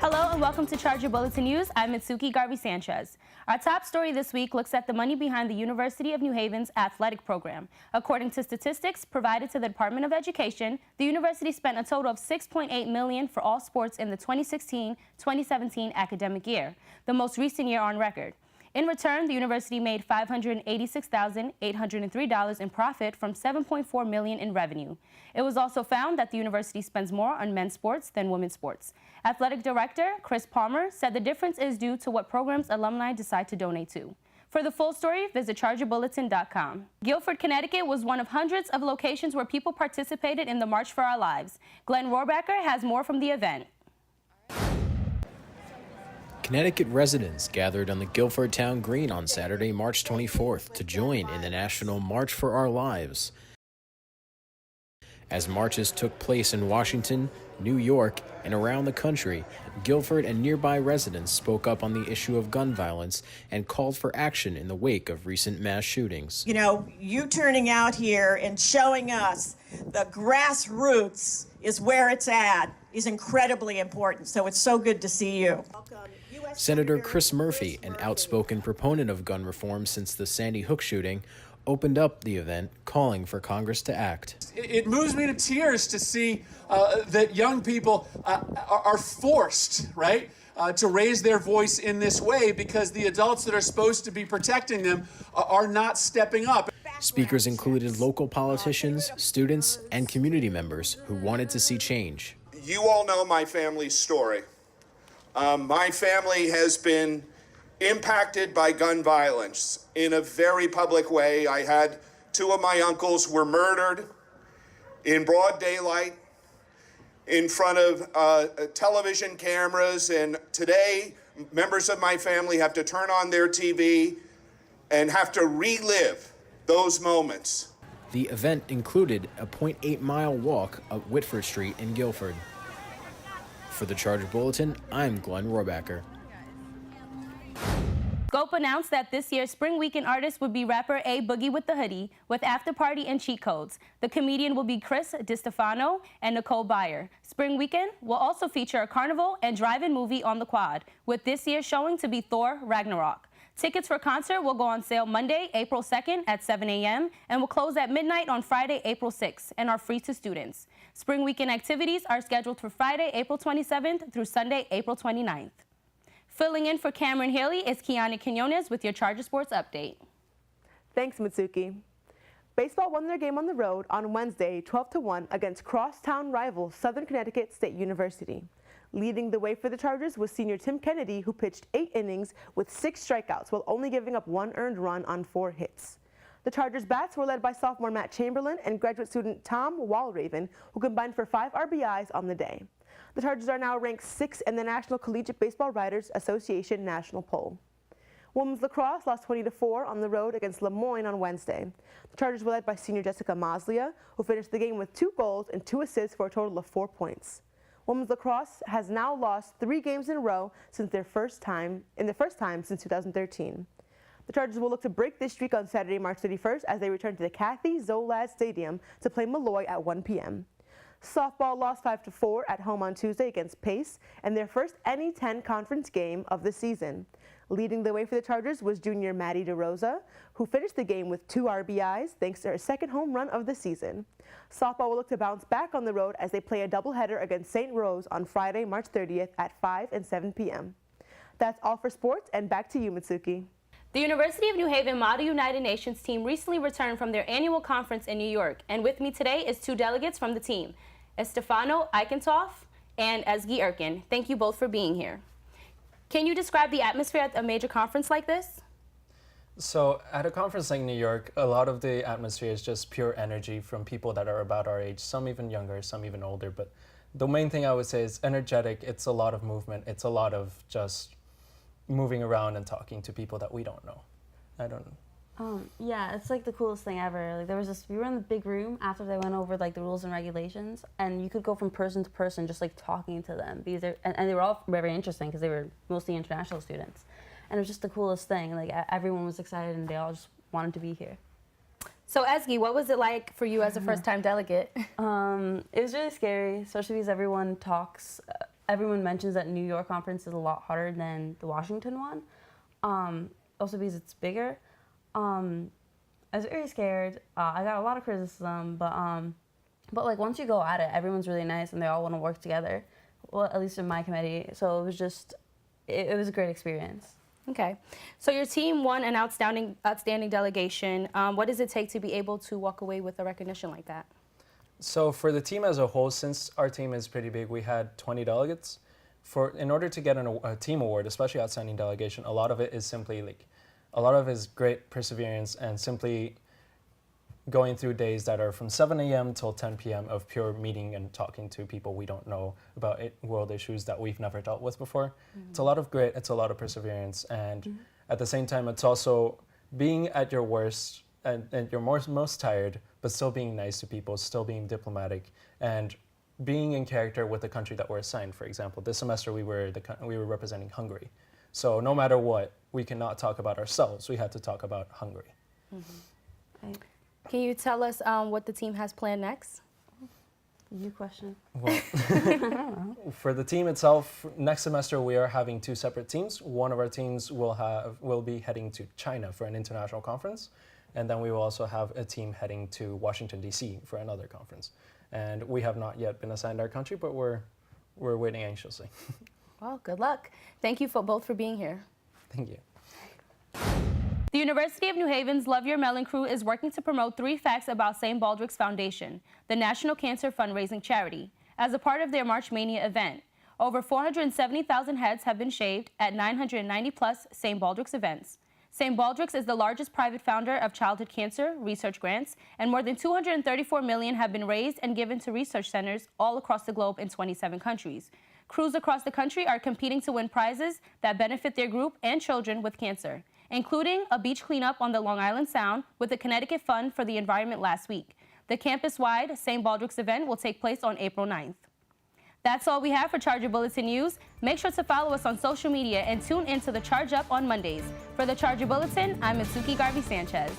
Hello and welcome to Charger Bulletin News. I'm Mitsuki Garvey-Sanchez. Our top story this week looks at the money behind the University of New Haven's athletic program. According to statistics provided to the Department of Education, the university spent a total of $6.8 million for all sports in the 2016-2017 academic year, the most recent year on record. In return, the university made $586,803 in profit from $7.4 million in revenue. It was also found that the university spends more on men's sports than women's sports. Athletic Director Chris Palmer said the difference is due to what programs alumni decide to donate to. For the full story, visit chargerbulletin.com. Guilford, Connecticut was one of hundreds of locations where people participated in the March for Our Lives. Glenn Rohrbacher has more from the event. Connecticut residents gathered on the Guilford Town Green on Saturday, March 24th to join in the National March for Our Lives. As marches took place in Washington, New York, and around the country, Guilford and nearby residents spoke up on the issue of gun violence and called for action in the wake of recent mass shootings. You know, you turning out here and showing us the grassroots is where it's at is incredibly important. So it's so good to see you. Senator Chris Murphy, an outspoken proponent of gun reform since the Sandy Hook shooting, opened up the event, calling for Congress to act. It moves me to tears to see that young people are forced, right, to raise their voice in this way because the adults that are supposed to be protecting them are not stepping up. Speakers included local politicians, students, and community members who wanted to see change. You all know my family's story. My family has been impacted by gun violence in a very public way. I had two of my uncles were murdered in broad daylight in front of television cameras, and today members of my family have to turn on their TV and have to relive those moments. The event included a 0.8-mile walk up Whitford Street in Guilford. For the Charger Bulletin, I'm Glenn Rohrbacher. Scope announced that this year's Spring Weekend artist would be rapper A Boogie with the Hoodie with After Party and Cheat Codes. The comedian will be Chris DiStefano and Nicole Byer. Spring Weekend will also feature a carnival and drive-in movie on the quad, with this year's showing to be Thor Ragnarok. Tickets for concert will go on sale Monday, April 2nd at 7 a.m. and will close at midnight on Friday, April 6th and are free to students. Spring Weekend activities are scheduled for Friday, April 27th through Sunday, April 29th. Filling in for Cameron Haley is Kiana Quinones with your Charger Sports update. Thanks, Mitsuki. Baseball won their game on the road on Wednesday, 12-1 against crosstown rival Southern Connecticut State University. Leading the way for the Chargers was senior Tim Kennedy, who pitched 8 innings with 6 strikeouts while only giving up 1 earned run on 4 hits. The Chargers' bats were led by sophomore Matt Chamberlain and graduate student Tom Walraven, who combined for 5 RBIs on the day. The Chargers are now ranked 6th in the National Collegiate Baseball Writers Association National Poll. Women's lacrosse lost 20-4 on the road against Lemoyne on Wednesday. The Chargers were led by senior Jessica Maslia, who finished the game with 2 goals and 2 assists for a total of 4 points. Women's lacrosse has now lost 3 games in a row since their first time since 2013. The Chargers will look to break this streak on Saturday, March 31st, as they return to the Kathy Zolad Stadium to play Malloy at 1 p.m. Softball lost 5-4 at home on Tuesday against Pace in their first NE10 conference game of the season. Leading the way for the Chargers was junior Maddie DeRosa, who finished the game with 2 RBIs thanks to her second home run of the season. Softball will look to bounce back on the road as they play a doubleheader against St. Rose on Friday, March 30th at 5 and 7 p.m. That's all for sports, and back to you, Mitsuki. The University of New Haven Model United Nations team recently returned from their annual conference in New York, and with me today is 2 delegates from the team, Estefano Eichentoff and Ezgi Erkin. Thank you both for being here. Can you describe the atmosphere at a major conference like this? So at a conference like New York, a lot of the atmosphere is just pure energy from people that are about our age, some even younger, some even older. But the main thing I would say is energetic. It's a lot of movement. It's a lot of just moving around and talking to people that we don't know. I don't know. Yeah, it's like the coolest thing ever. Like we were in the big room after they went over like the rules and regulations, and you could go from person to person just like talking to them because and they were all very interesting because they were mostly international students, and it was just the coolest thing. Like everyone was excited and they all just wanted to be here. So Ezgi, what was it like for you as a first-time delegate? It was really scary, especially because everyone talks everyone mentions that New York conference is a lot harder than the Washington one, also because it's bigger. I was very scared. I got a lot of criticism, but like once you go at it, everyone's really nice and they all want to work together. Well, at least in my committee. So it was just, it was a great experience. Okay, so your team won an outstanding delegation. What does it take to be able to walk away with a recognition like that? So for the team as a whole, since our team is pretty big, we had 20 delegates. In order to get a team award, especially outstanding delegation, a lot of it is simply great perseverance and simply going through days that are from 7 a.m. till 10 p.m. of pure meeting and talking to people we don't know about world issues that we've never dealt with before. Mm-hmm. It's a lot of grit, it's a lot of perseverance, and at the same time, it's also being at your worst and you're most tired, but still being nice to people, still being diplomatic, and being in character with the country that we're assigned. For example, this semester we were representing Hungary. So no matter what, we cannot talk about ourselves. We had to talk about Hungary. Mm-hmm. Right. Can you tell us what the team has planned next? New question. Well, for the team itself, next semester we are having 2 separate teams. One of our teams will be heading to China for an international conference, and then we will also have a team heading to Washington, D.C. for another conference. And we have not yet been assigned our country, but we're waiting anxiously. Well, good luck. Thank you both for being here. Thank you. The University of New Haven's Love Your Melon crew is working to promote 3 facts about St. Baldrick's Foundation, the National Cancer Fundraising Charity, as a part of their March Mania event. Over 470,000 heads have been shaved at 990-plus St. Baldrick's events. St. Baldrick's is the largest private founder of childhood cancer research grants, and more than $234 million have been raised and given to research centers all across the globe in 27 countries. Crews across the country are competing to win prizes that benefit their group and children with cancer, including a beach cleanup on the Long Island Sound with the Connecticut Fund for the Environment last week. The campus-wide St. Baldrick's event will take place on April 9th. That's all we have for Charger Bulletin News. Make sure to follow us on social media and tune in to the Charge Up on Mondays. For the Charger Bulletin, I'm Mitsuki Garvey Sanchez.